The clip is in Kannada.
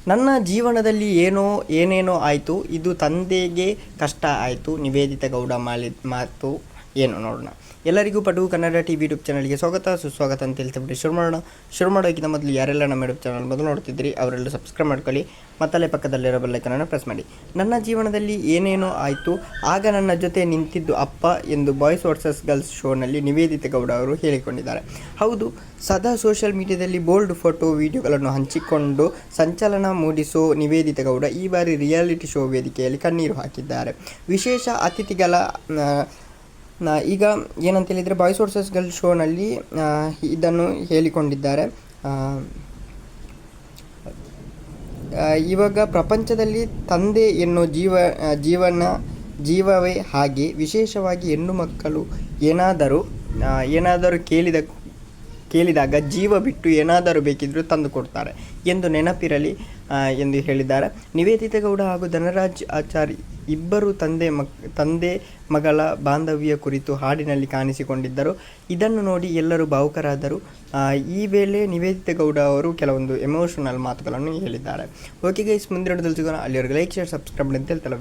ನನ್ನ ಜೀವನದಲ್ಲಿ ಏನೇನೋ ಆಯಿತು, ಇದು ತಂದೆಗೆ ಕಷ್ಟ ಆಯಿತು. ನಿವೇದಿತಾ ಗೌಡ ಮಾಡಿದ ಮಾತು ಏನು ನೋಡೋಣ. ಎಲ್ಲರಿಗೂ ಪಟು ಕನ್ನಡ ಟಿವಿ ಯೂಟ್ಯೂಬ್ ಚಾನಲ್ಗೆ ಸುಸ್ವಾಗತ ಅಂತ ಹೇಳ್ತಿಬಿಟ್ಟು ಶುರು ಮಾಡೋಕ್ಕಿಂತ ಮೊದಲು ಯಾರೆಲ್ಲ ನಮ್ಮ ಯೂಟ್ಯೂಬ್ ಚಾನಲ್ ಮೊದಲು ನೋಡ್ತಿದ್ದೀರಿ ಅವರೆಲ್ಲ ಸಬ್ಸ್ಕ್ರೈಬ್ ಮಾಡ್ಕೊಳ್ಳಿ, ಮತ್ತಲ್ಲೇ ಪಕ್ಕದಲ್ಲಿರೋ ಬೆಲ್ಲೈಕನನ್ನು ಪ್ರೆಸ್ ಮಾಡಿ. ನನ್ನ ಜೀವನದಲ್ಲಿ ಏನೇನೋ ಆಯಿತು, ಆಗ ನನ್ನ ಜೊತೆ ನಿಂತಿದ್ದು ಅಪ್ಪ ಎಂದು ಬಾಯ್ಸ್ ವರ್ಸಸ್ ಗರ್ಲ್ಸ್ ಶೋನಲ್ಲಿ ನಿವೇದಿತಾ ಗೌಡ ಅವರು ಹೇಳಿಕೊಂಡಿದ್ದಾರೆ. ಹೌದು, ಸದಾ ಸೋಷಿಯಲ್ ಮೀಡಿಯಾದಲ್ಲಿ ಬೋಲ್ಡ್ ಫೋಟೋ ವಿಡಿಯೋಗಳನ್ನು ಹಂಚಿಕೊಂಡು ಸಂಚಲನ ಮೂಡಿಸೋ ನಿವೇದಿತಾ ಗೌಡ ಈ ಬಾರಿ ರಿಯಾಲಿಟಿ ಶೋ ವೇದಿಕೆಯಲ್ಲಿ ಕಣ್ಣೀರು ಹಾಕಿದ್ದಾರೆ. ವಿಶೇಷ ಅತಿಥಿಗಳ ಈಗ ಏನಂತ ಹೇಳಿದರೆ ಬಾಯ್ಸ್ ವರ್ಸಸ್ ಗರ್ಲ್ಸ್ ಶೋನಲ್ಲಿ ಇದನ್ನು ಹೇಳಿಕೊಂಡಿದ್ದಾರೆ. ಇವಾಗ ಪ್ರಪಂಚದಲ್ಲಿ ತಂದೆ ಎನ್ನೋ ಜೀವವೇ ಹಾಗೆ, ವಿಶೇಷವಾಗಿ ಹೆಣ್ಣು ಮಕ್ಕಳು ಏನಾದರೂ ಕೇಳಿದಾಗ ಜೀವ ಬಿಟ್ಟು ಏನಾದರೂ ಬೇಕಿದ್ದರೂ ತಂದು ಕೊಡ್ತಾರೆ ಎಂದು ನೆನಪಿರಲಿ ಎಂದು ಹೇಳಿದ್ದಾರೆ. ನಿವೇದಿತಾ ಗೌಡ ಹಾಗೂ ಧನರಾಜ್ ಆಚಾರ್ ಇಬ್ಬರು ತಂದೆ ಮಗಳ ಬಾಂಧವ್ಯ ಕುರಿತು ಹಾಡಿನಲ್ಲಿ ಕಾಣಿಸಿಕೊಂಡಿದ್ದರು. ಇದನ್ನು ನೋಡಿ ಎಲ್ಲರೂ ಭಾವುಕರಾದರು. ಈ ವೇಳೆ ನಿವೇದಿತಾ ಗೌಡ ಅವರು ಕೆಲವೊಂದು ಎಮೋಷನಲ್ ಮಾತುಗಳನ್ನು ಹೇಳಿದ್ದಾರೆ. ಓಕೆ ಗೈಸ್, ಮುಂದಿನ ಸಿಗೋಣ. ಅಲ್ಲಿವರೆಗೆ ಲೈಕ್, ಶೇರ್, ಸಬ್ಸ್ಕ್ರೈಬ್ ಅಂತ ಹೇಳ್ತಲ್ಲ.